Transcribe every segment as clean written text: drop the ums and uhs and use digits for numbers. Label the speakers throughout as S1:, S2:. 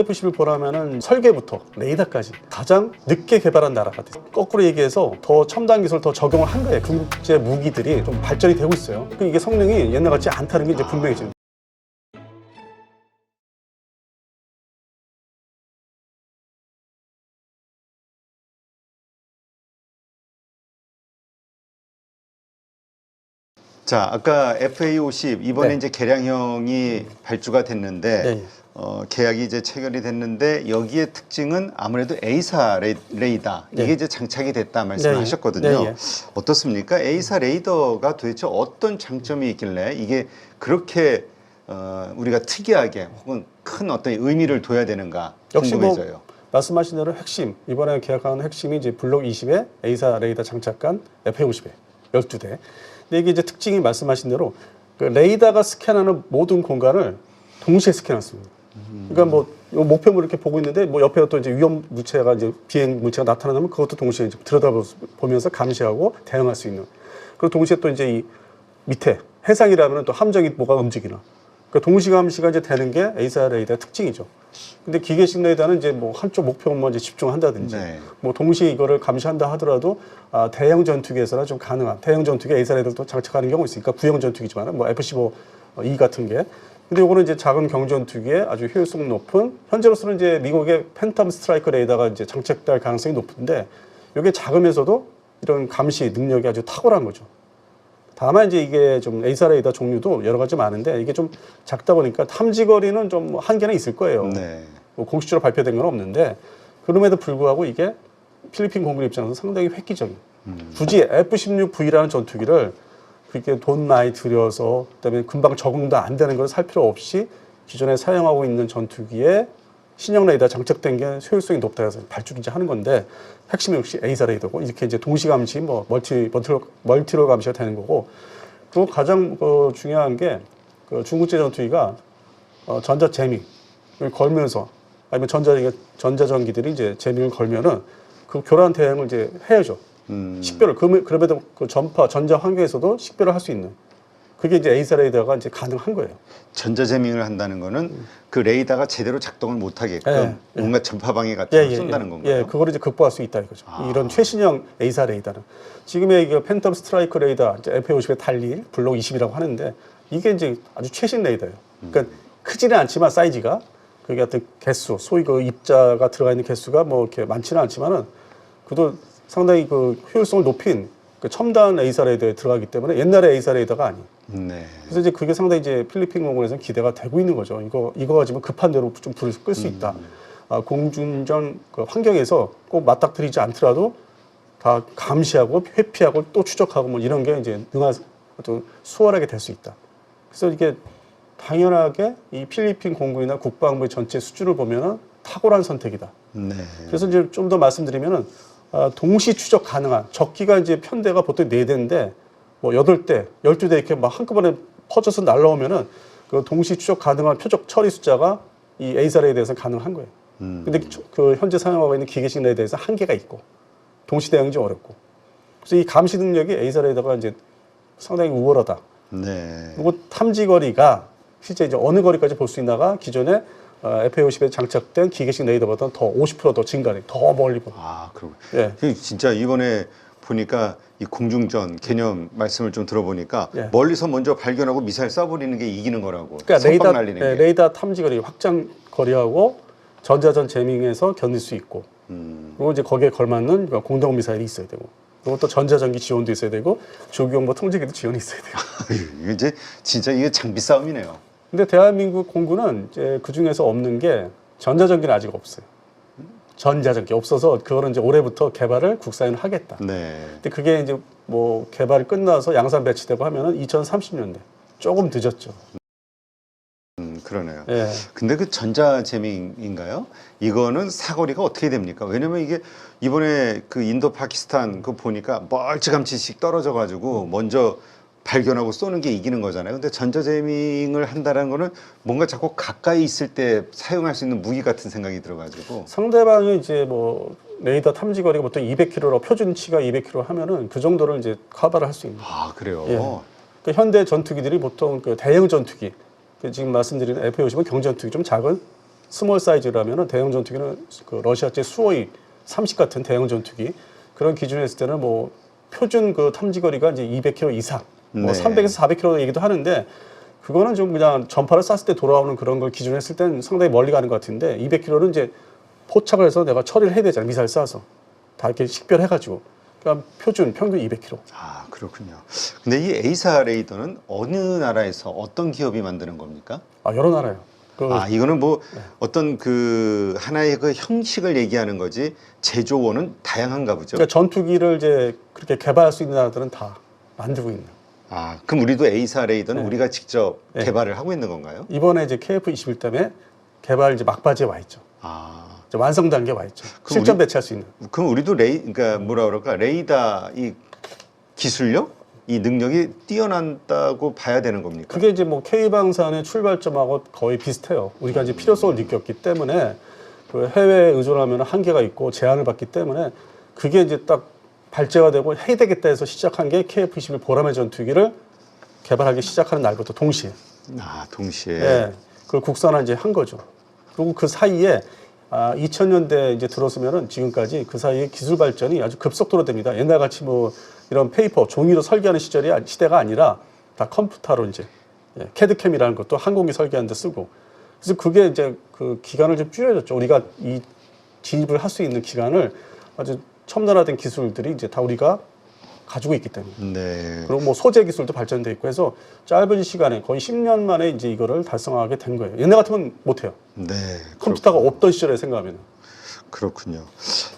S1: F-15를 보라면은 설계부터 레이더까지 가장 늦게 개발한 나라가 돼요. 거꾸로 얘기해서 더 첨단 기술을 더 적용을 한 거예요. 중국제 무기들이 좀 발전이 되고 있어요. 이게 성능이 옛날 같지 않다는 게 이제 분명해지는.
S2: 자, 아까 FA-50 이번에
S1: 네.
S2: 이제 개량형이 발주가 됐는데
S1: 네.
S2: 계약이 이제 체결이 됐는데 여기에 특징은 아무래도 A사 레이더
S1: 네.
S2: 이게 이제 장착이 됐다 말씀하셨거든요.
S1: 네. 네.
S2: 어떻습니까? A사 레이더가 도대체 어떤 장점이 있길래 이게 그렇게 우리가 특이하게 혹은 큰 어떤 의미를 둬야 되는가
S1: 역시
S2: 궁금해져요.
S1: 말씀하신 대로 핵심, 이번에 계약하는 핵심이 이제 블록 20에 A사 레이더 장착한 FA-50에 12대. 근데 이게 이제 특징이 말씀하신 대로 그 레이더가 스캔하는 모든 공간을 동시에 스캔했습니다. 그러니까 뭐 목표물 이렇게 보고 있는데 뭐 옆에 또 이제 위험 물체가 이제 비행 물체가 나타나면 그것도 동시에 이제 들여다보면서 감시하고 대응할 수 있는. 그리고 동시에 또 이제 이 밑에 해상이라면 또 함정이 뭐가 움직이나. 그러니까 동시 감시가 이제 되는 게 A사 레이더의 특징이죠. 근데 기계식 레이더는 이제 뭐 한쪽 목표만 이제 집중한다든지,
S2: 네.
S1: 뭐 동시에 이거를 감시한다 하더라도 대형 전투기에서는 좀 가능한 대형 전투기 A사 레이더도 장착하는 경우 있으니까 구형 전투기지만 뭐 F-15E 같은 게. 근데 요거는 이제 작은 경전투기에 아주 효율성 높은 현재로서는 이제 미국의 팬텀 스트라이크 레이더가 이제 장착될 가능성이 높은데 이게 작으면서도 이런 감시 능력이 아주 탁월한 거죠. 다만 이제 이게 좀 A사 레이더 종류도 여러 가지 많은데 이게 좀 작다 보니까 탐지 거리는 좀 한계는 있을 거예요.
S2: 네.
S1: 뭐 공식적으로 발표된 건 없는데 그럼에도 불구하고 이게 필리핀 공군 입장에서 상당히 획기적인. 굳이 F-16V라는 전투기를 그렇게 돈 많이 들여서 그다음에 금방 적응도 안 되는 걸 살 필요 없이 기존에 사용하고 있는 전투기에 신형 레이더 장착된 게 효율성이 높다 해서 발주를 이제 하는 건데 핵심은 역시 A사 레이더고 이렇게 이제 동시 감시 뭐 멀티로 감시가 되는 거고 그리고 가장 중요한 게 그 중국제 전투기가 전자 재밍을 걸면서 아니면 전자전기들이 이제 재밍을 걸면은 그 교란 대응을 이제 해야죠. 식별을 그럼에도 그 전자 환경에서도 식별을 할 수 있는 그게 이제 A사 레이더가 이제 가능한 거예요.
S2: 전자재밍을 한다는 거는 그 레이더가 제대로 작동을 못하게끔 뭔가 전파 방해 같은 걸 쏜다는 건가요?
S1: 예, 그거를 이제 극복할 수 있다 이거죠. 이런 최신형 A사 레이더는 지금의 그 팬텀 스트라이크 레이더 F-50에 달릴 블록 20이라고 하는데 이게 이제 아주 최신 레이더예요. 그러니까 크지는 않지만 사이즈가 그게 어떤 개수, 소위 그 입자가 들어가 있는 개수가 뭐 이렇게 많지는 않지만은 그도 상당히 그 효율성을 높인 그 첨단 A사 레이더에 들어가기 때문에 옛날의 A사 레이더가 아니에요.
S2: 네.
S1: 그래서 이제 그게 상당히 이제 필리핀 공군에서는 기대가 되고 있는 거죠. 이거 가지고 급한 대로 좀 불을 끌 수 있다. 공중전 그 환경에서 꼭 맞닥뜨리지 않더라도 다 감시하고 회피하고 또 추적하고 뭐 이런 게 이제 또 수월하게 될 수 있다. 그래서 이게 당연하게 이 필리핀 공군이나 국방부의 전체 수준을 보면은 탁월한 선택이다.
S2: 네.
S1: 그래서 이제 좀 더 말씀드리면은 동시 추적 가능한 적기가 이제 편대가 보통 4대인데 뭐 8대, 12대 이렇게 막 한꺼번에 퍼져서 날라오면은 그 동시 추적 가능한 표적 처리 숫자가 이 A사 레이더에서 가능한 거예요. 근데 그 현재 사용하고 있는 기계식 레이더에서 한계가 있고 동시 대응이 좀 어렵고. 그래서 이 감시 능력이 A사 레이더가 이제 상당히 우월하다.
S2: 네.
S1: 그리고 탐지 거리가 실제 이제 어느 거리까지 볼 수 있나가 기존에 FA-50에 장착된 기계식 레이더보다 더 50%더 증가해, 더 멀리 보고.
S2: 그러고.
S1: 예.
S2: 진짜 이번에 보니까 이 공중전 개념 말씀을 좀 들어보니까
S1: 예.
S2: 멀리서 먼저 발견하고 미사일 쏴버리는 게 이기는 거라고.
S1: 그러니까
S2: 선빵 날리는 게.
S1: 레이더 탐지 거리, 확장 거리하고 전자전 재밍에서 견딜 수 있고. 그리고 이제 거기에 걸맞는 공동 미사일이 있어야 되고. 그리고 또 전자전기 지원도 있어야 되고 조기용보 통제기도 지원이 있어야 돼요.
S2: 이게 이제 진짜 이게 장비 싸움이네요.
S1: 근데 대한민국 공군은 이제 그 중에서 없는 게 전자전기는 아직 없어요. 전자전기 없어서 그거는 이제 올해부터 개발을 국산을 하겠다.
S2: 네.
S1: 근데 그게 이제 뭐 개발이 끝나서 양산 배치되고 하면은 2030년대 조금 늦었죠.
S2: 그러네요.
S1: 예.
S2: 근데 그 전자재밍인가요? 이거는 사거리가 어떻게 됩니까? 왜냐면 이게 이번에 그 인도 파키스탄 그 보니까 멀찌감치씩 떨어져 가지고 먼저 발견하고 쏘는 게 이기는 거잖아요. 근데 전자재밍을 한다는 거는 뭔가 자꾸 가까이 있을 때 사용할 수 있는 무기 같은 생각이 들어가지고.
S1: 상대방이 이제 뭐 레이더 탐지 거리가 보통 200km로 표준치가 200km 하면은 그 정도를 이제 커버를 할 수 있는.
S2: 그래요?
S1: 예. 그 현대 전투기들이 보통 그 대형 전투기, 지금 말씀드린 F-50은 경전투기 좀 작은 스몰 사이즈라면은 대형 전투기는 그 러시아제 수호이 30 같은 대형 전투기 그런 기준에 했을 때는 뭐 표준 그 탐지거리가 이제 200km 이상, 뭐
S2: 네.
S1: 300에서 400km 얘기도 하는데 그거는 좀 그냥 전파를 쐈을 때 돌아오는 그런 걸 기준으로 했을 때는 상당히 멀리 가는 것 같은데 200km는 이제 포착을 해서 내가 처리를 해야 되잖아요. 미사일 쏴서 다 이렇게 식별해가지고 그러니까 표준 평균 200km.
S2: 아, 그렇군요. 근데 이 에이사 레이더는 어느 나라에서 어떤 기업이 만드는 겁니까?
S1: 아 여러 나라요.
S2: 아, 이거는 뭐 어떤 그 하나의 그 형식을 얘기하는 거지 제조원은 다양한가 보죠.
S1: 그러니까 전투기를 이제 그렇게 개발할 수 있는 나라들은 다 만들고 있는.
S2: 아, 그럼 우리도 에이사 레이더는
S1: 네.
S2: 우리가 직접
S1: 네.
S2: 개발을 하고 있는 건가요?
S1: 이번에 이제 KF-21 때문에 개발 이제 막바지에 와 있죠.
S2: 아,
S1: 이제 완성 단계에 와 있죠.
S2: 그럼
S1: 실전
S2: 우리-
S1: 배치할 수 있는.
S2: 그럼 우리도 그러니까 뭐라 그럴까 레이더 이 기술력, 이 능력이 뛰어난다고 봐야 되는 겁니까?
S1: 그게 이제 뭐 K방산의 출발점하고 거의 비슷해요. 우리가 이제 필요성을 느꼈기 때문에 그 해외에 의존하면 한계가 있고 제한을 받기 때문에 그게 이제 딱 발제가 되고 해야 되겠다 해서 시작한 게 KF-21 보라매 전투기를 개발하기 시작하는 날부터 동시에.
S2: 아, 동시에.
S1: 예. 그걸 국산화 이제 한 거죠. 그리고 그 사이에 2000년대 이제 들어서면은 지금까지 그 사이에 기술 발전이 아주 급속도로 됩니다. 옛날 같이 뭐 이런 페이퍼, 종이로 설계하는 시대가 아니라 다 컴퓨터로 이제 캐드캠이라는 것도 항공기 설계하는데 쓰고. 그래서 그게 이제 그 기간을 좀 줄여졌죠. 우리가 이 진입을 할 수 있는 기간을 아주 첨단화된 기술들이 이제 다 우리가 가지고 있기 때문에.
S2: 네.
S1: 그리고 뭐 소재 기술도 발전돼 있고 해서 짧은 시간에 거의 10년 만에 이제 이거를 달성하게 된 거예요. 옛날 같으면 못해요.
S2: 네.
S1: 컴퓨터가 없던 시절에 생각하면.
S2: 그렇군요.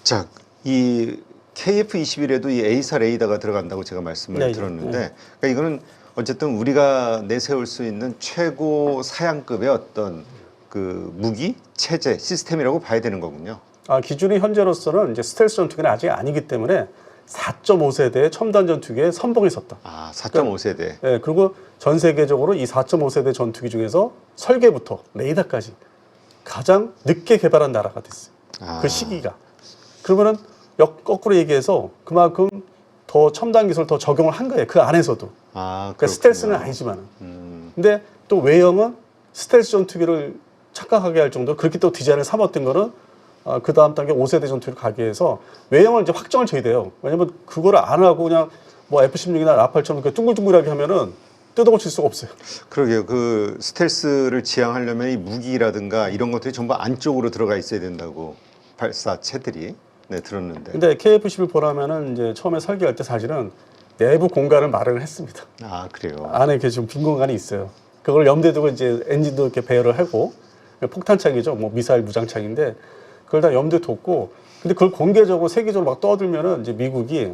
S2: 자, 이 KF-21에도 이 에이사 레이더가 들어간다고 제가 말씀을
S1: 네,
S2: 들었는데,
S1: 네.
S2: 그러니까 이거는 어쨌든 우리가 내세울 수 있는 최고 사양급의 어떤 그 무기, 체제, 시스템이라고 봐야 되는 거군요.
S1: 기준이 현재로서는 이제 스텔스 전투기는 아직 아니기 때문에 4.5세대의 첨단 전투기에 선봉에 섰다.
S2: 아, 4.5세대.
S1: 예, 그리고 전 세계적으로 이 4.5세대 전투기 중에서 설계부터 레이더까지 가장 늦게 개발한 나라가 됐어요.
S2: 아.
S1: 그 시기가. 그러면은 거꾸로 얘기해서 그만큼 더 첨단 기술 더 적용을 한 거예요. 그 안에서도.
S2: 아,
S1: 그러니까 스텔스는 아니지만은. 근데 또 외형은 스텔스 전투기를 착각하게 할 정도로 그렇게 또 디자인을 삼았던 거는 그 다음 단계 5세대 전투기를 가게 해서 외형을 이제 확정을 줘야 돼요. 왜냐면 그거를 안 하고 그냥 뭐 F-16이나 라팔처럼 둥글둥글하게 하면은 뜯어고칠 수가 없어요.
S2: 그러게요. 그 스텔스를 지향하려면 이 무기라든가 이런 것들이 전부 안쪽으로 들어가 있어야 된다고 발사체들이 들었는데.
S1: 근데 KF-11 보라면은 이제 처음에 설계할 때 사실은 내부 공간을 마련을 했습니다.
S2: 아, 그래요.
S1: 안에 이렇게 좀 빈 공간이 있어요. 그걸 염두에 두고 이제 엔진도 이렇게 배열을 하고 폭탄창이죠. 뭐 미사일 무장창인데 그걸 다 염두에 뒀고 근데 그걸 공개적으로 세계적으로 막 떠들면은 이제 미국이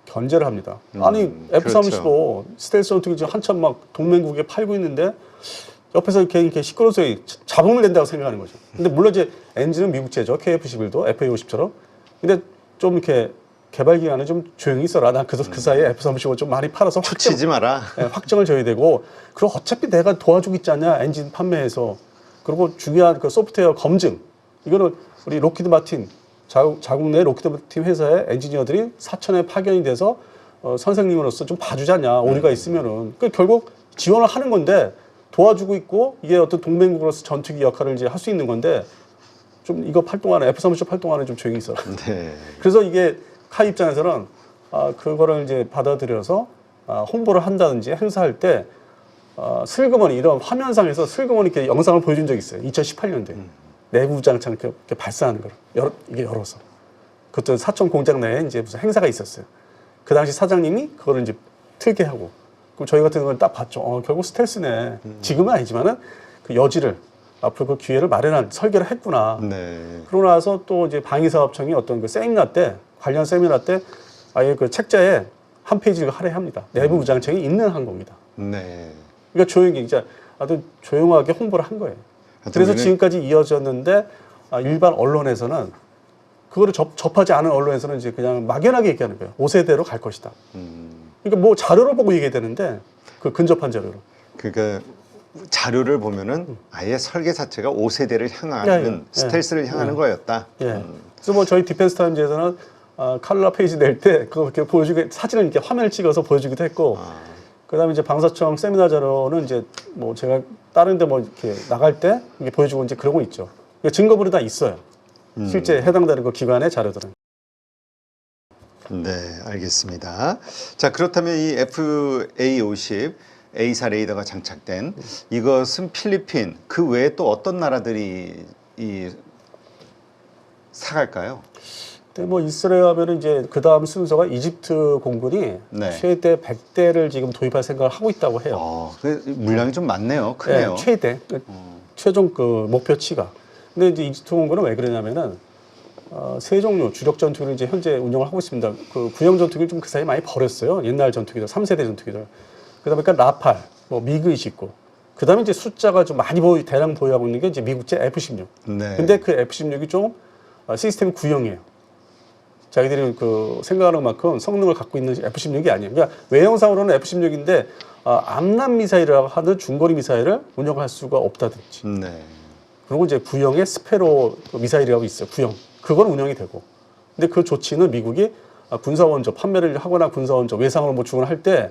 S1: 견제를 합니다. 아니 F-35
S2: 그렇죠.
S1: 스텔스 전투기 지금 한참 막 동맹국에 팔고 있는데 옆에서 이렇게 시끄러운 소리 잡으면 된다고 생각하는 거죠. 근데 물론 이제 엔진은 미국제죠. KF-11도 FA-50처럼. 근데 좀 이렇게 개발 기간에 좀 조용히 있어라. 난 그 사이에 F-35 좀 많이 팔아서
S2: 치지 마라.
S1: 확정을 줘야 되고 그리고 어차피 내가 도와주고 있지 않냐 엔진 판매해서 그리고 중요한 그 소프트웨어 검증 이거는 우리 로키드 마틴 자국 내 로키드 마틴 회사의 엔지니어들이 사천에 파견이 돼서 선생님으로서 좀 봐주지 않냐 오류가 있으면은 그 결국 지원을 하는 건데 도와주고 있고 이게 어떤 동맹국으로서 전투기 역할을 이제 할 수 있는 건데 좀 이거 활동하는 F-35 활동하는 좀 조용히 있어라.
S2: 네.
S1: 그래서 이게 카 입장에서는 그거를 이제 받아들여서 홍보를 한다든지 행사할 때 슬그머니 이런 화면상에서 슬그머니 이렇게 영상을 보여준 적이 있어요. 2018년도에 내부 장창 이렇게 발사하는 걸 이게 열어서 그것도 사천 공장 내에 이제 무슨 행사가 있었어요. 그 당시 사장님이 그거를 이제 틀게 하고 그럼 저희 같은 걸 딱 봤죠. 결국 스텔스네. 지금은 아니지만은 그 여지를 앞으로 그 기회를 마련한 설계를 했구나.
S2: 네.
S1: 그러고 나서 또 이제 방위사업청이 어떤 그 세미나 때 관련 세미나 때 아예 그 책자에 한 페이지를 할애합니다. 내부 무장창이 있는 항공이다.
S2: 네.
S1: 그러니까 조용히 이제 아주 조용하게 홍보를 한 거예요. 그래서
S2: 우리는-
S1: 지금까지 이어졌는데 일반 언론에서는 그거를 접하지 않은 언론에서는 이제 그냥 막연하게 얘기하는 거예요. 5세대로 갈 것이다. 그러니까 뭐 자료를 보고 얘기해야 되는데 그 근접한 자료로.
S2: 그러니까 자료를 보면은 아예 설계 자체가 5세대를 향하는 스텔스를 향하는 거였다.
S1: 예. 그래서 뭐 저희 디펜스 타임즈에서는 칼라 페이지 낼 때 그거 이렇게 보여주게 사진을 이렇게 화면을 찍어서 보여주기도 했고, 그다음에 이제 방사청 세미나 자료는 이제 뭐 제가 다른데 뭐 이렇게 나갈 때 이게 보여주고 이제 그런 거 있죠. 그러니까 증거물이 다 있어요. 실제 해당되는 그 기관의 자료들은.
S2: 네, 알겠습니다. 자, 그렇다면 이 FA-50 A사 레이더가 장착된 이것은 필리핀 그 외에 또 어떤 나라들이 이 사갈까요?
S1: 근데 뭐 이스라엘 하면은 이제 그 다음 순서가 이집트 공군이
S2: 네.
S1: 최대 100대를 지금 도입할 생각을 하고 있다고 해요.
S2: 그 물량이 좀 많네요. 크네요.
S1: 네, 최대 최종 그 목표치가. 근데 이제 이집트 공군은 왜 그러냐면은 세 종류 주력 전투기를 이제 현재 운영을 하고 있습니다. 그 구형 전투기를 좀 그 사이 많이 버렸어요. 옛날 전투기들, 3세대 전투기들. 그다음에 그러니까 라팔, 뭐 미그 29. 그다음에 이제 숫자가 좀 많이 대량 보유하고 있는 게 이제 미국제 F-16.
S2: 네.
S1: 근데 그 F-16이 좀 시스템이 구형이에요. 자기들이 그 생각하는 만큼 성능을 갖고 있는 F-16이 아니에요. 그러니까 외형상으로는 F-16인데 암람 미사일이라고 하는 중거리 미사일을 운영할 수가 없다든지.
S2: 네.
S1: 그리고 이제 구형의 스페로 미사일이라고 있어요. 구형. 그건 운영이 되고. 근데 그 조치는 미국이 군사원조 판매를 하거나 군사원조 외상으로 뭐 주문할 때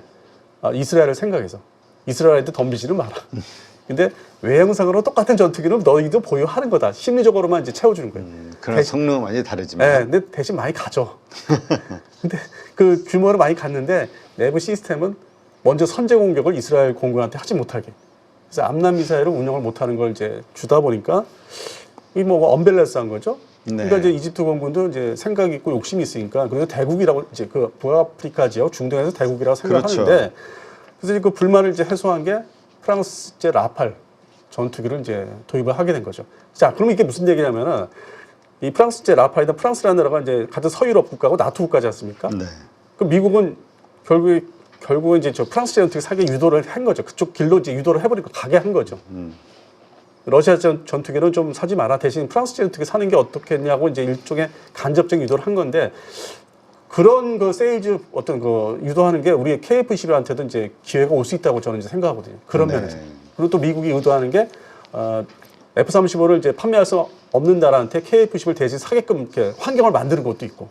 S1: 이스라엘을 생각해서 이스라엘한테 덤비지는 마라. 근데 외형상으로 똑같은 전투기는 너희도 보유하는 거다. 심리적으로만 이제 채워주는 거예요.
S2: 그러나 성능은 완전히 다르지만.
S1: 네, 근데 대신 많이 가죠. 근데 그 규모를 많이 갔는데 내부 시스템은 먼저 선제 공격을 이스라엘 공군한테 하지 못하게. 그래서 암람 미사일을 운영을 못하는 걸 이제 주다 보니까 이 뭐 언밸런스한 거죠.
S2: 네.
S1: 그러니까 이제 이집트 공군도 이제 생각이 있고 욕심이 있으니까 그래서 대국이라고 이제 그 북아프리카 지역 중동에서 대국이라고 생각하는데
S2: 그렇죠.
S1: 그래서 그 불만을 이제 해소한 게 프랑스제 라팔 전투기를 이제 도입을 하게 된 거죠. 자, 그러면 이게 무슨 얘기냐면은 이 프랑스제 라팔이다 프랑스라는 나라가 이제 같은 서유럽 국가고 나토 국가지 않습니까?
S2: 네.
S1: 그 미국은 결국은 이제 저 프랑스제 전투기 사게 유도를 한 거죠. 그쪽 길로 이제 유도를 해버리고 가게 한 거죠. 러시아 전투기는 좀 사지 마라. 대신 프랑스 전투기 사는 게 어떻겠냐고 이제 일종의 간접적인 유도를 한 건데 그런 그 세일즈 어떤 그 유도하는 게 우리 KF-21한테도 이제 기회가 올 수 있다고 저는 이제 생각하거든요. 그런
S2: 네.
S1: 면에서. 그리고 또 미국이 의도하는 게 F-35를 이제 판매할 수 없는 나라한테 KF-21을 대신 사게끔 이렇게 환경을 만드는 것도 있고.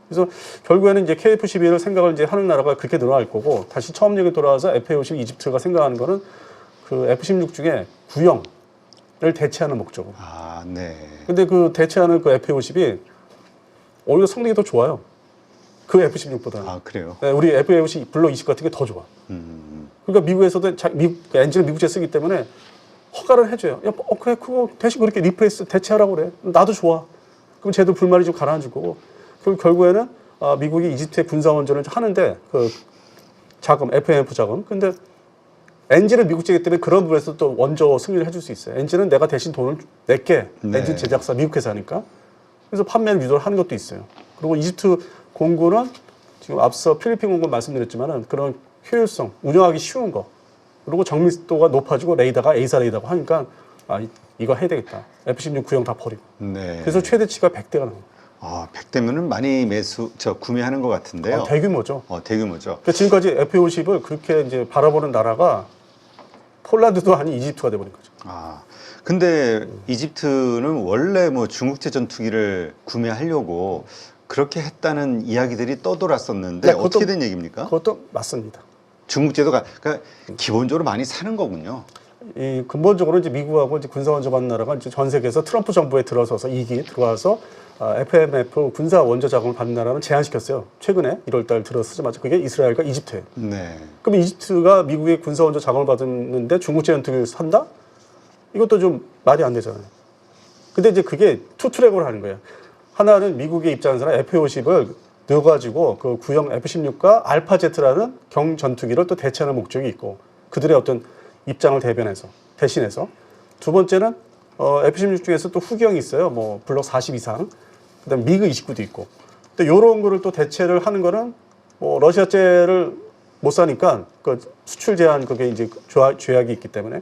S1: 그래서 결국에는 이제 KF-12를 생각을 이제 하는 나라가 그렇게 늘어날 거고 다시 처음 얘기 돌아와서 FA-50 이집트가 생각하는 거는 그 F-16 중에 구형 를 대체하는 목적으로.
S2: 아, 네.
S1: 근데 그 대체하는 그 FA-50이 오히려 성능이 더 좋아요. 그 F-16보다는.
S2: 아, 그래요?
S1: 네, 우리 FA-50 블록 20 같은 게 더 좋아. 그러니까 미국에서도 엔진을 미국제 쓰기 때문에 허가를 해줘요. 야, 그래, 그거 대신 그렇게 리플레이스 대체하라고 그래. 나도 좋아. 그럼 쟤도 불만이 좀 가라앉을 거고. 그럼 결국에는 미국이 이집트의 군사원전을 하는데 그 자금, FMF 자금. 근데 엔진은 미국제이기 때문에 그런 부분에서 또 원조 승리를 해줄 수 있어요. 엔진은 내가 대신 돈을 낼게.
S2: 네.
S1: 엔진 제작사 미국 회사니까. 그래서 판매를 유도를 하는 것도 있어요. 그리고 이집트 공군은 지금 앞서 필리핀 공군 말씀드렸지만은 그런 효율성, 운영하기 쉬운 거. 그리고 정밀도가 높아지고 레이더가 A사 레이더고 하니까 이거 해야 되겠다. F-16 구형 다 버리고.
S2: 네.
S1: 그래서 최대치가 100대가 나와요.
S2: 100대면은 많이 구매하는 것 같은데요.
S1: 대규모죠.
S2: 대규모죠.
S1: 그러니까 지금까지 F-50을 그렇게 이제 바라보는 나라가 폴란드도 아닌 이집트가 돼버린 거죠.
S2: 근데 이집트는 원래 뭐 중국제 전투기를 구매하려고 그렇게 했다는 이야기들이 떠돌았었는데
S1: 네,
S2: 어떻게 된 얘기입니까?
S1: 그것도 맞습니다.
S2: 중국제도 그러니까 기본적으로 많이 사는 거군요.
S1: 이 근본적으로 이제 미국하고 이제 군사원조받는 나라가 이제 전 세계에서 트럼프 정부에 들어서서 2기 들어와서 FMF 군사 원조 자금을 받는 나라는 제한시켰어요. 최근에 1월달 들어서자마자 그게 이스라엘과 이집트예요.
S2: 네.
S1: 그럼 이집트가 미국의 군사 원조 자금을 받았는데 중국제 전투기를 산다? 이것도 좀 말이 안 되잖아요. 근데 이제 그게 투 트랙으로 하는 거예요. 하나는 미국의 입장에서는 F-50을 넣어가지고 그 구형 F-16과 알파제트라는 경 전투기를 또 대체하는 목적이 있고 그들의 어떤 입장을 대신해서 두 번째는 F-16 중에서 또 후기형이 있어요. 뭐 블록 40 이상. 그다음 미그 29도 있고. 근데 이런 거를 또 대체를 하는 거는 뭐 러시아제를 못 사니까 그 수출 제한 그게 이제 조약이 있기 때문에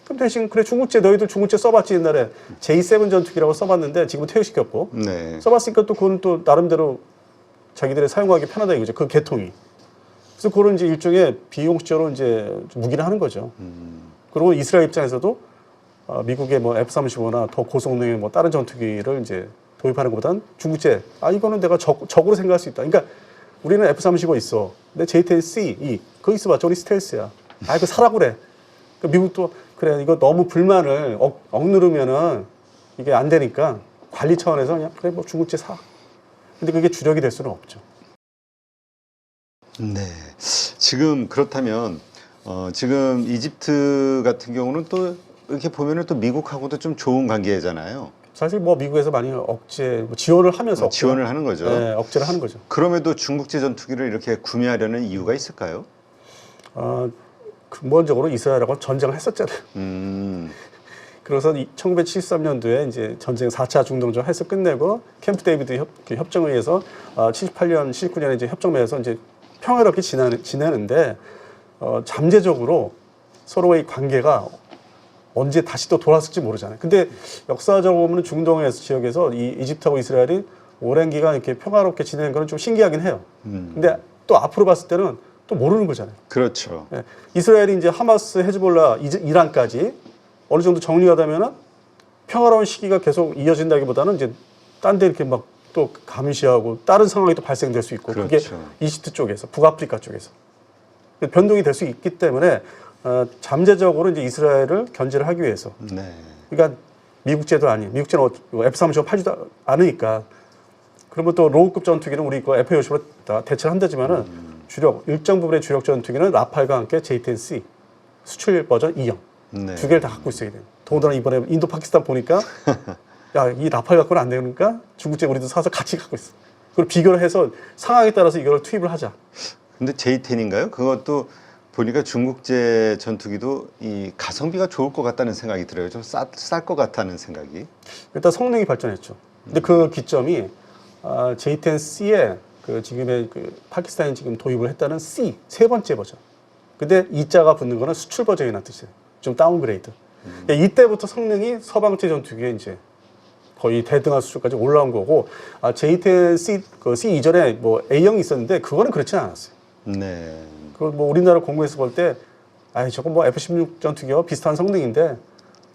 S1: 그럼 대신 그래 중국제 너희들 중국제 써봤지 옛날에 J7 전투기라고 써봤는데 지금 퇴역시켰고
S2: 네.
S1: 써봤으니까 또 그건 또 나름대로 자기들이 사용하기 편하다 이거죠. 그 계통이. 그래서 그런 이제 일종의 비용적으로 이제 무기를 하는 거죠. 그리고 이스라엘 입장에서도 미국의 뭐 F-35나 더 고성능의 뭐 다른 전투기를 이제 도입하는 것보다는 중국제. 이거는 내가 적으로 생각할 수 있다. 그러니까 우리는 F-35 있어. 근데 JTC, 그거 있어봤자 우리 스텔스야. 그거 사라고 그래. 그러니까 미국도 그래 이거 너무 불만을 억누르면은 이게 안 되니까 관리 차원에서 그냥 그래 뭐 중국제 사. 근데 그게 주력이 될 수는 없죠.
S2: 네. 지금 그렇다면 지금 이집트 같은 경우는 또 이렇게 보면은 또 미국하고도 좀 좋은 관계잖아요.
S1: 사실 뭐 미국에서 많이 억제 지원을 하면서
S2: 지원을 하는 거죠.
S1: 네, 억제를 하는 거죠.
S2: 그럼에도 중국제 전투기를 이렇게 구매하려는 이유가 있을까요?
S1: 근본적으로 이스라엘하고 전쟁을 했었잖아요. 그래서 1973년도에 이제 전쟁 4차 중동전 해서 끝내고 캠프 데이비드 협정에 의해서 78년, 79년에 이제 협정에서 이제 평화롭게 지내는데 잠재적으로 서로의 관계가 언제 다시 또 돌아왔을지 모르잖아요. 근데 역사적으로 보면 중동 지역에서 이 이집트하고 이스라엘이 오랜 기간 이렇게 평화롭게 지내는 건 좀 신기하긴 해요. 근데 또 앞으로 봤을 때는 또 모르는 거잖아요.
S2: 그렇죠.
S1: 예. 이스라엘이 이제 하마스, 헤즈볼라, 이란까지 어느 정도 정리가 되면은 평화로운 시기가 계속 이어진다기보다는 이제 딴 데 이렇게 막 또 감시하고 다른 상황이 또 발생될 수 있고 그게
S2: 그렇죠.
S1: 이집트 쪽에서 북아프리카 쪽에서 변동이 될 수 있기 때문에 잠재적으로 이제 이스라엘을 견제를 하기 위해서
S2: 네.
S1: 그러니까 미국제도 아닌 미국제는 F-35 팔지도 않으니까 그러면 또 로우급 전투기는 우리 그 F-50으로 다 대체를 한다지만은 주력 일정 부분의 주력 전투기는 라팔과 함께 J-10C 수출 버전 2형
S2: 네.
S1: 두 개를 다 갖고 있어야 돼요. 더군다나 이번에 인도 파키스탄 보니까 야, 이 라팔 갖고는 안 되니까 중국제 우리도 사서 같이 갖고 있어. 그리고 비교를 해서 상황에 따라서 이걸 투입을 하자.
S2: 근데 J10인가요? 그것도 보니까 중국제 전투기도 이 가성비가 좋을 것 같다는 생각이 들어요. 좀 쌀 것 같다는 생각이.
S1: 일단 성능이 발전했죠. 근데 그 기점이 J-10C에 그 지금의 그 파키스탄이 지금 도입을 했다는 C 세 번째 버전. 근데 이자가 붙는 거는 수출 버전이라는 뜻이에요. 좀 다운그레이드. 그러니까 이때부터 성능이 서방제 전투기에 이제 거의 대등한 수준까지 올라온 거고 J-10C 그 C 이전에 뭐 A형이 있었는데 그거는 그렇지는 않았어요.
S2: 네.
S1: 그 뭐 우리나라 공군에서 볼 때 아이 저거 뭐 F-16 전투기와 비슷한 성능인데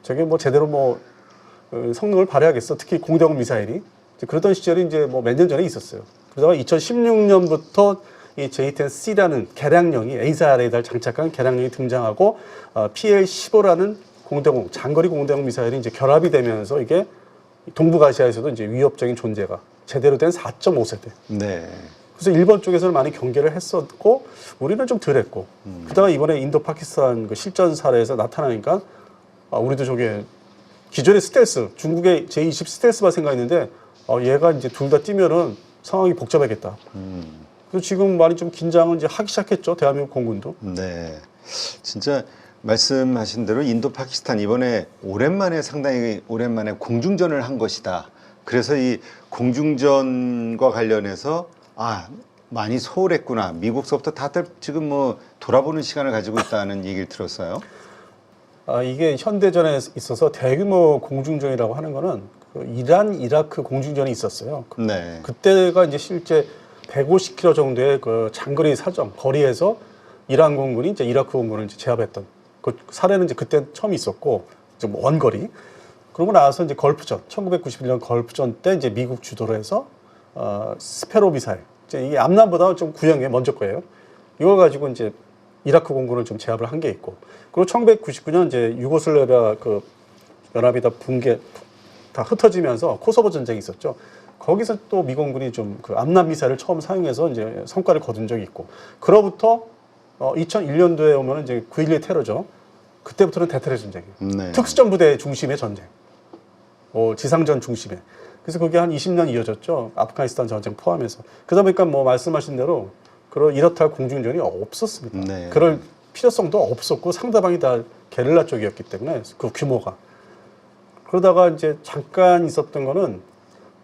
S1: 저게 뭐 제대로 뭐 성능을 발휘하겠어. 특히 공대공 미사일이 이제 그러던 시절이 이제 뭐 몇 년 전에 있었어요. 그러다가 2016년부터 이 J-10C라는 개량형이 A4 레이더를 장착한 개량형이 등장하고 PL-15라는 공대공 장거리 공대공 미사일이 이제 결합이 되면서 이게 동북아시아에서도 이제 위협적인 존재가 제대로 된 4.5세대.
S2: 네.
S1: 그래서 일본 쪽에서는 많이 경계를 했었고 우리는 좀 덜했고 그러다가 이번에 인도 파키스탄 그 실전 사례에서 나타나니까 우리도 저게 기존의 스텔스 중국의 J-20 스텔스만 생각했는데 얘가 이제 둘 다 뛰면은 상황이 복잡하겠다. 그래서 지금 많이 좀 긴장을 이제 하기 시작했죠. 대한민국 공군도.
S2: 네. 진짜 말씀하신 대로 인도 파키스탄 이번에 상당히 오랜만에 공중전을 한 것이다. 그래서 이 공중전과 관련해서 많이 소홀했구나. 미국서부터 다들 지금 뭐 돌아보는 시간을 가지고 있다는 얘기를 들었어요.
S1: 이게 현대전에 있어서 대규모 공중전이라고 하는 거는 그 이란, 이라크 공중전이 있었어요.
S2: 네.
S1: 그때가 이제 실제 150km 정도의 그 장거리 사정 거리에서 이란 공군이 이제 이라크 공군을 이제 제압했던 그 사례는 이제 그때 처음 있었고 좀 원거리. 그러고 나서 이제 걸프전 1991년 걸프전 때 이제 미국 주도로 해서 스페로 미사일 이제 이게 암남보다 좀 구형이 먼저 거예요. 이걸 가지고 이제 이라크 공군을 좀 제압을 한 게 있고 그리고 1999년 이제 유고슬라비아 그 연합이 다 붕괴 다 흩어지면서 코소보 전쟁이 있었죠. 거기서 또 미공군이 좀 그 암남 미사일을 처음 사용해서 이제 성과를 거둔 적이 있고 그로부터 2001년도에 오면은 이제 9.11 테러죠. 그때부터는 대테러 전쟁이에요.
S2: 네.
S1: 특수전 부대 중심의 전쟁. 지상전 중심에. 그래서 그게 한 20년 이어졌죠. 아프가니스탄 전쟁 포함해서. 그러다 보니까 뭐 말씀하신 대로 이렇다 할 공중전이 없었습니다.
S2: 네.
S1: 그럴 필요성도 없었고 상대방이 다 게릴라 쪽이었기 때문에 그 규모가. 그러다가 이제 잠깐 있었던 거는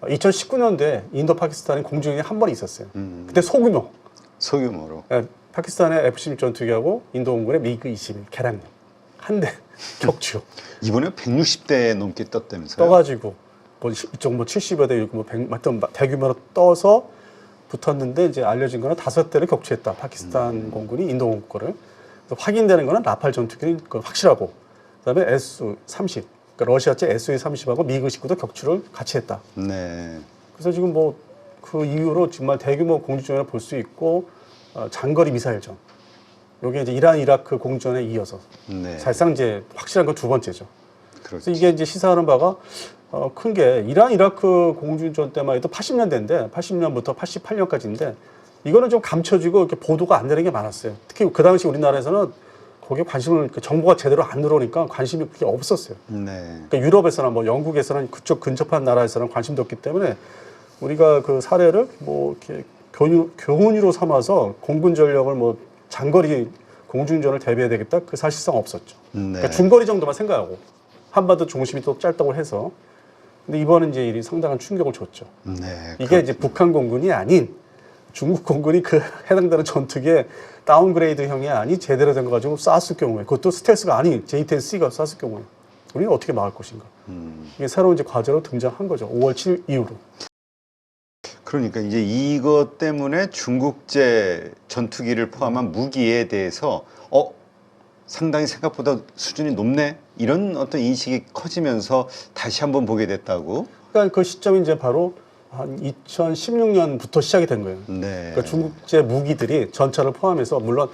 S1: 2019년도에 인도 파키스탄에 공중전이 한 번 있었어요. 그때 소규모로. 예, 파키스탄의 F-16 전투기하고 인도 공군의 미그 21 개량형 한 대 격추.
S2: 이번에 160대 넘게 떴다면서요?
S1: 떠가지고 이쪽 70여 대 뭐 100, 대규모로 떠서 붙었는데 이제 알려진 거는 5대를 격추했다. 파키스탄 공군이 인도 공군 거를. 확인되는 거는 라팔 전투기는 확실하고 그다음에 S-30 그러니까 러시아제 SU-30하고 미그 19도 격추를 같이 했다.
S2: 네.
S1: 그래서 지금 뭐 그 이후로 정말 대규모 공중전을 볼 수 있고 장거리 미사일전. 요게 이제 이란, 이라크 공중전에 이어서
S2: 네.
S1: 사실상 이제 확실한 건 두 번째죠.
S2: 그렇죠.
S1: 그래서 이게 이제 시사하는 바가 큰 게 이란 이라크 공중전 때만 해도 80년대인데 80년부터 88년까지인데 이거는 좀 감춰지고 이렇게 보도가 안 되는 게 많았어요. 특히 그 당시 우리나라에서는 거기에 관심을 정보가 제대로 안 들어오니까 관심이 그렇게 없었어요.
S2: 네.
S1: 그러니까 유럽에서나 뭐 영국에서는 그쪽 근접한 나라에서는 관심도 없기 때문에 우리가 그 사례를 뭐 이렇게 교훈으로 삼아서 공군 전력을 뭐 장거리 공중전을 대비해야 되겠다 그 사실상 없었죠.
S2: 네.
S1: 그러니까 중거리 정도만 생각하고 한반도 중심이 또 짧다고 해서 근데 이번은 이제 일이 상당한 충격을 줬죠.
S2: 네.
S1: 이게 이제 북한 공군이 아닌 중국 공군이 그 해당되는 전투기에 다운그레이드형이 아닌 제대로 된 거 가지고 쐈을 경우에 그것도 스텔스가 아닌 J-10C가 쐈을 경우에 우리는 어떻게 막을 것인가. 이게 새로운 이제 과제로 등장한 거죠. 5월 7일 이후로.
S2: 그러니까 이제 이것 때문에 중국제 전투기를 포함한 무기에 대해서 상당히 생각보다 수준이 높네 이런 어떤 인식이 커지면서 다시 한번 보게 됐다고.
S1: 그러니까 그 시점이 이제 바로 한 2016년부터 시작이 된 거예요.
S2: 네.
S1: 그러니까 중국제 무기들이 전차를 포함해서 물론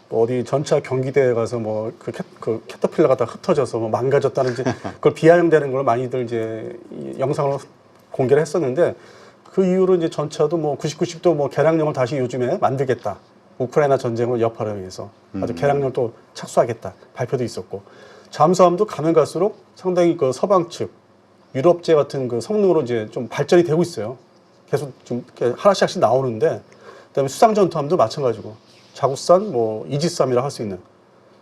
S1: 뭐 어디 전차 경기대에 가서 뭐 그 캐터필러 갖다 흩어져서 뭐 망가졌다는지 그걸 비아냥되는 걸 많이들 이제 이 영상으로 공개를 했었는데 그 이후로 이제 전차도 뭐 99씩도 뭐 개량령을 다시 요즘에 만들겠다. 우크라이나 전쟁을 여파를 위해서 아주 개량령을 또 착수하겠다. 발표도 있었고 잠수함도 가면 갈수록 상당히 그 서방 측 유럽제 같은 그 성능으로 이제 좀 발전이 되고 있어요. 계속 좀 이렇게 하나씩 나오는데 그다음에 수상 전투함도 마찬가지고 자국산 뭐 이지스함이라 할 수 있는.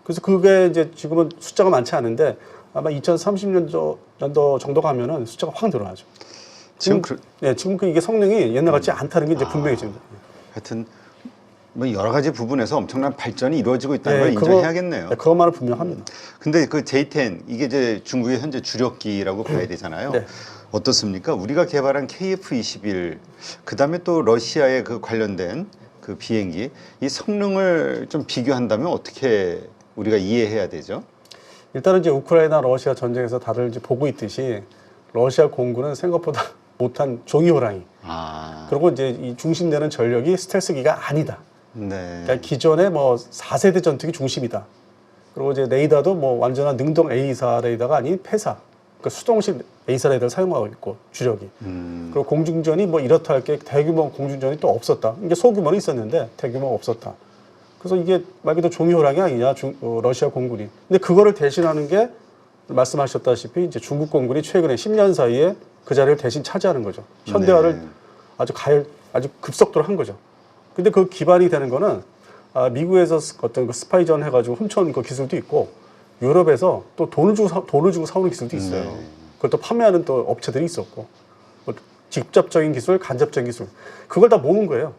S1: 그래서 그게 이제 지금은 숫자가 많지 않은데 아마 2030년도 정도 가면은 숫자가 확 늘어나죠. 지금 지금 이게 성능이 옛날 같지 않다는 게 이제 분명해집니다.
S2: 하여튼 뭐 여러 가지 부분에서 엄청난 발전이 이루어지고 있다는 걸 인정해야겠네요.
S1: 네, 그것만은 분명합니다.
S2: 근데 그 J-10 이게 이제 중국의 현재 주력기라고 봐야 되잖아요.
S1: 네.
S2: 어떻습니까? 우리가 개발한 KF-21 그다음에 또 러시아의 그 관련된 그 비행기 이 성능을 좀 비교한다면 어떻게 우리가 이해해야 되죠?
S1: 일단은 이제 우크라이나 러시아 전쟁에서 다들 이제 보고 있듯이 러시아 공군은 생각보다 못한 종이 호랑이. 그리고 이제 이 중심되는 전력이 스텔스기가 아니다.
S2: 네.
S1: 그러니까 기존의 뭐 4세대 전투기 중심이다. 그리고 이제 레이더도 뭐 완전한 능동 A사 레이더가 아닌 폐사. 그러니까 수동식 A사 레이더를 사용하고 있고 주력이. 그리고 공중전이 뭐 이렇다 할 게 대규모 공중전이 또 없었다. 이게 소규모는 있었는데 대규모가 없었다. 그래서 이게 말 그대로 종이 호랑이 아니냐 러시아 공군이. 근데 그거를 대신하는 게 말씀하셨다시피 이제 중국 공군이 최근에 10년 사이에 그 자리를 대신 차지하는 거죠. 현대화를
S2: 네.
S1: 아주 급속도로 한 거죠. 근데 그 기반이 되는 거는 미국에서 어떤 그 스파이전 해가지고 훔쳐온 그 기술도 있고 유럽에서 또 돈을 주고 사오는 기술도 있어요.
S2: 네.
S1: 그걸 또 판매하는 또 업체들이 있었고 뭐 직접적인 기술, 간접적인 기술 그걸 다 모은 거예요.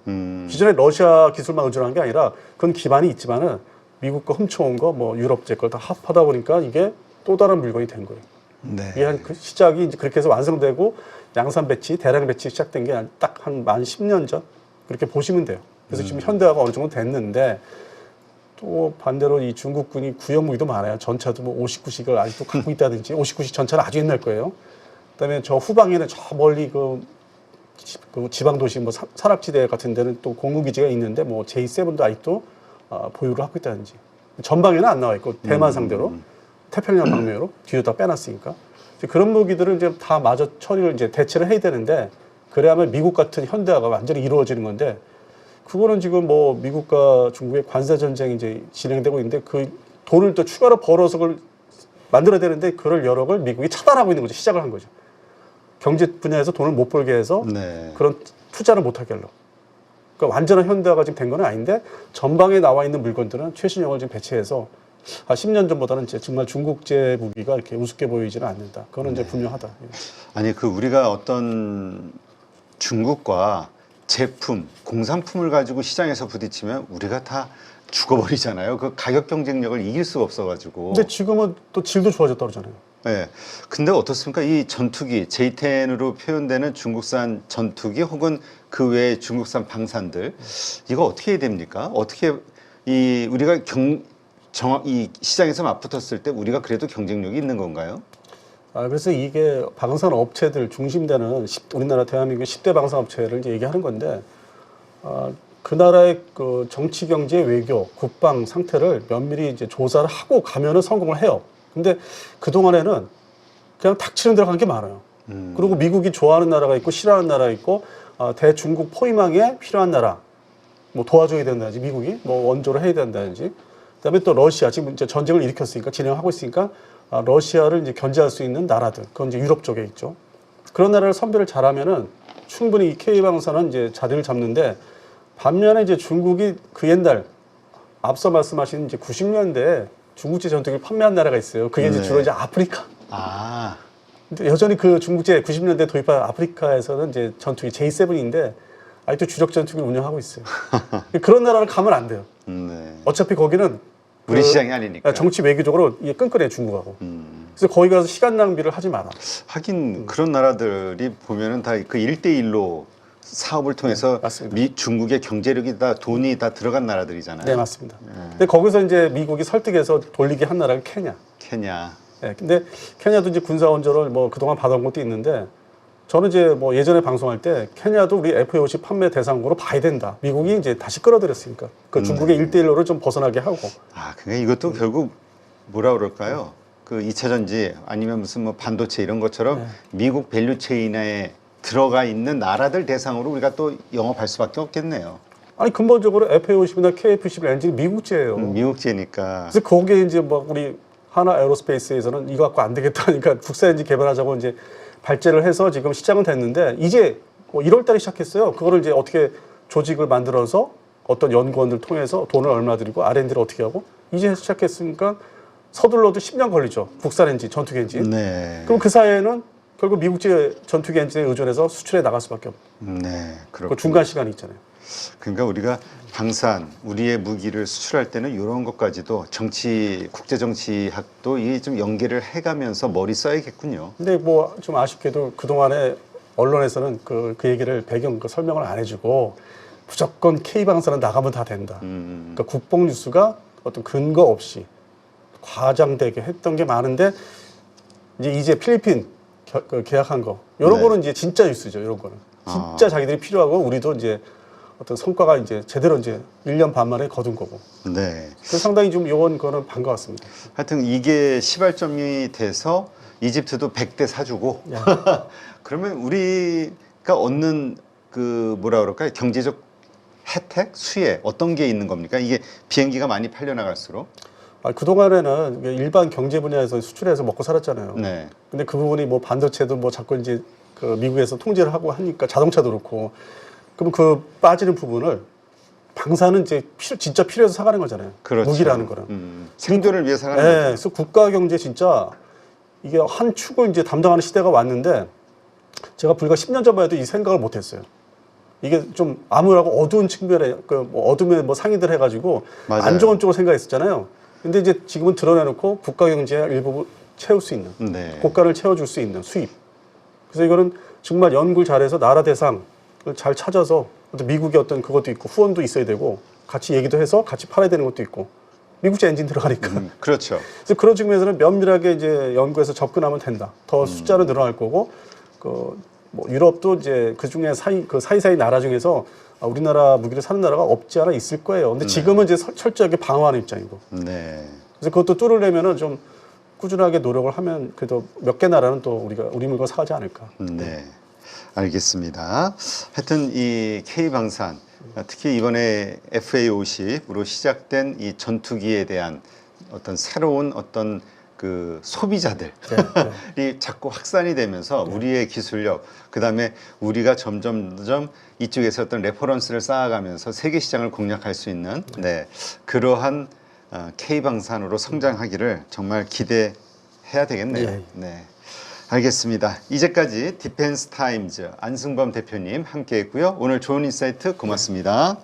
S1: 기존에 러시아 기술만 의존한 게 아니라 그건 기반이 있지만은 미국 거 훔쳐온 거 뭐 유럽제 걸 다 합하다 보니까 이게 또 다른 물건이 된 거예요.
S2: 네.
S1: 이게 한 그 시작이 이제 그렇게 해서 완성되고 양산 배치, 대량 배치 시작된 게 딱 한 만 10년 전 그렇게 보시면 돼요. 그래서 지금 현대화가 어느 정도 됐는데 또 반대로 이 중국군이 구형 무기도 많아요. 전차도 뭐 59식을 아직도 갖고 있다든지 59식 전차는 아주 옛날 거예요. 그다음에 저 후방에는 저 멀리 그 지방 도시 뭐 산악지대 같은 데는 또 공군기지가 있는데 뭐 J7도 아직도 보유를 하고 있다든지 전방에는 안 나와 있고 대만 상대로 태평양 방면으로 뒤로 다 빼놨으니까 그런 무기들을 이제 다 마저 처리를 이제 대체를 해야 되는데 그래야만 미국 같은 현대화가 완전히 이루어지는 건데 그거는 지금 뭐 미국과 중국의 관세 전쟁이 이제 진행되고 있는데 그 돈을 또 추가로 벌어서 그걸 만들어야 되는데 그럴 여력을 미국이 차단하고 있는 거죠. 시작을 한 거죠. 경제 분야에서 돈을 못 벌게 해서
S2: 네.
S1: 그런 투자를 못 하게 하려고. 그러니까 완전한 현대화가 지금 된 건 아닌데 전방에 나와 있는 물건들은 최신형을 지금 배치해서 10년 전보다는 이제 정말 중국제 무기가 이렇게 우습게 보이지는 않는다. 그거는 이제 분명하다.
S2: 아니 그 우리가 어떤 중국과 제품, 공산품을 가지고 시장에서 부딪히면 우리가 다 죽어버리잖아요. 그 가격 경쟁력을 이길 수가 없어가지고.
S1: 근데 지금은 또 질도 좋아졌다 그러잖아요.
S2: 네. 근데 어떻습니까? 이 전투기, J-10으로 표현되는 중국산 전투기 혹은 그 외의 중국산 방산들, 이거 어떻게 해야 됩니까? 어떻게 우리가 이 시장에서 맞붙었을 때 우리가 그래도 경쟁력이 있는 건가요?
S1: 그래서 이게 방산 업체들 중심되는 우리나라 대한민국 10대 방산 업체를 이제 얘기하는 건데, 그 나라의 그 정치, 경제, 외교, 국방 상태를 면밀히 이제 조사를 하고 가면은 성공을 해요. 근데 그동안에는 그냥 닥치는 대로 간 게 많아요. 그리고 미국이 좋아하는 나라가 있고 싫어하는 나라가 있고 대중국 포위망에 필요한 나라 뭐 도와줘야 된다든지 미국이 뭐 원조를 해야 된다든지 그다음에 또 러시아 지금 이제 전쟁을 일으켰으니까 진행하고 있으니까 러시아를 이제 견제할 수 있는 나라들 그건 이제 유럽 쪽에 있죠. 그런 나라를 선별을 잘하면은 충분히 이 K 방사는 이제 자리를 잡는데 반면에 이제 중국이 그 옛날 앞서 말씀하신 이제 90년대에 중국제 전투기를 판매한 나라가 있어요. 그게 이제
S2: 네.
S1: 주로 이제 아프리카.
S2: 아,
S1: 근데 여전히 그 중국제 90년대 도입한 아프리카에서는 이제 전투기 J7인데 아직도 주력 전투기를 운영하고 있어요. 그런 나라를 가면 안 돼요.
S2: 네.
S1: 어차피 거기는
S2: 우리 시장이 아니니까.
S1: 정치 외교적으로 이게 끈끈해 중국하고. 그래서 거기 가서 시간 낭비를 하지 마라.
S2: 하긴 그런 나라들이 보면은 다 그 1대1로 사업을 통해서
S1: 맞습니다.
S2: 중국의 경제력이 다 돈이 다 들어간 나라들이잖아요.
S1: 네, 맞습니다. 근데 거기서 이제 미국이 설득해서 돌리게 한 나라가 케냐.
S2: 케냐.
S1: 네, 근데 케냐도 이제 군사 원조를 뭐 그동안 받아온 것도 있는데 저는 이제 뭐 예전에 방송할 때 케냐도 우리 F-50 판매 대상으로 봐야 된다. 미국이 이제 다시 끌어들였으니까 그 중국의 1대1로를 좀 벗어나게 하고.
S2: 아, 그러니까 이것도 결국 뭐라 그럴까요? 그 2차 전지 아니면 무슨 뭐 반도체 이런 것처럼 미국 밸류 체인에 들어가 있는 나라들 대상으로 우리가 또 영업할 수밖에 없겠네요.
S1: 아니 근본적으로 F-50이나 KF-11 엔진이 미국제예요.
S2: 미국제니까.
S1: 그래서 거기에 이제 뭐 우리 하나 에어로스페이스에서는 이거 갖고 안 되겠다 하니까 국산 엔진 개발하자고 이제 발제를 해서 지금 시작은 됐는데 이제 뭐 1월 달에 시작했어요. 그거를 이제 어떻게 조직을 만들어서 어떤 연구원들 통해서 돈을 얼마 들이고 R&D를 어떻게 하고 이제 시작했으니까 서둘러도 10년 걸리죠. 국산 엔진, 전투기 엔진.
S2: 네.
S1: 그럼 그 사이에는 결국 미국제 전투기 엔진에 의존해서 수출해 나갈 수밖에 없고
S2: 네.
S1: 그
S2: 그렇군요.
S1: 중간 시간이 있잖아요.
S2: 그러니까 우리가 방산, 우리의 무기를 수출할 때는 이런 것까지도 정치, 국제 정치학도 이게 좀 연계를 해가면서 머리 써야겠군요.
S1: 근데 뭐 좀 아쉽게도 그동안에 언론에서는 그 얘기를 배경 그 설명을 안 해주고 무조건 K방사는 나가면 다 된다. 그러니까 국뽕 뉴스가 어떤 근거 없이 과장되게 했던 게 많은데 이제 필리핀 계약한 거 이런
S2: 네.
S1: 거는 이제 진짜 뉴스죠. 이런 거는 진짜 자기들이 필요하고 우리도 이제 어떤 성과가 이제 제대로 이제 1년 반 만에 거둔 거고.
S2: 네.
S1: 그래서 상당히 좀 요건 거는 반가웠습니다.
S2: 하여튼 이게 시발점이 돼서 이집트도 100대 사주고 그러면 우리가 얻는 그 뭐라 그럴까요? 경제적 혜택, 수혜 어떤 게 있는 겁니까? 이게 비행기가 많이 팔려 나갈수록.
S1: 그동안에는 일반 경제 분야에서 수출해서 먹고 살았잖아요.
S2: 네.
S1: 근데 그 부분이 뭐 반도체도 뭐 자꾸 이제 그 미국에서 통제를 하고 하니까 자동차도 그렇고 그럼 그 빠지는 부분을 방사는 이제 진짜 필요해서 사가는 거잖아요.
S2: 그렇죠.
S1: 무기라는 거는.
S2: 생존을 위해서 하는
S1: 네,
S2: 거죠.
S1: 그래서 국가 경제 진짜 이게 한 축을 이제 담당하는 시대가 왔는데 제가 불과 10년 전만 해도 이 생각을 못 했어요. 이게 좀 암울하고 어두운 측면에 뭐 어둠에 뭐 상의들 해가지고
S2: 맞아요.
S1: 안 좋은 쪽으로 생각했었잖아요. 근데 이제 지금은 드러내놓고 국가 경제의 일부분 채울 수 있는
S2: 네.
S1: 고가를 채워줄 수 있는 수입. 그래서 이거는 정말 연구를 잘해서 나라 대상을 잘 찾아서 미국의 어떤 그것도 있고 후원도 있어야 되고 같이 얘기도 해서 같이 팔아야 되는 것도 있고 미국제 엔진 들어가니까.
S2: 그렇죠.
S1: 그래서 그런 측면에서는 면밀하게 이제 연구해서 접근하면 된다. 더 숫자는 늘어날 거고 뭐 유럽도 이제 그 중에 사이사이 나라 중에서 우리나라 무기를 사는 나라가 없지 않아 있을 거예요. 근데 지금은 이제 철저하게 방어하는 입장이고.
S2: 네.
S1: 그래서 그것도 뚫으려면은 좀 꾸준하게 노력을 하면 그래도 몇 개 나라는 또 우리 물건 사가지 않을까.
S2: 네. 알겠습니다. 하여튼 이 K방산 특히 이번에 FA50으로 시작된 이 전투기에 대한 어떤 새로운 어떤 그 소비자들이 자꾸 확산이 되면서 우리의 기술력, 그 다음에 우리가 점점 이쪽에서 어떤 레퍼런스를 쌓아가면서 세계 시장을 공략할 수 있는 그러한 K방산으로 성장하기를 정말 기대해야 되겠네요. 네. 알겠습니다. 이제까지 디펜스 타임즈 안승범 대표님 함께했고요. 오늘 좋은 인사이트 고맙습니다.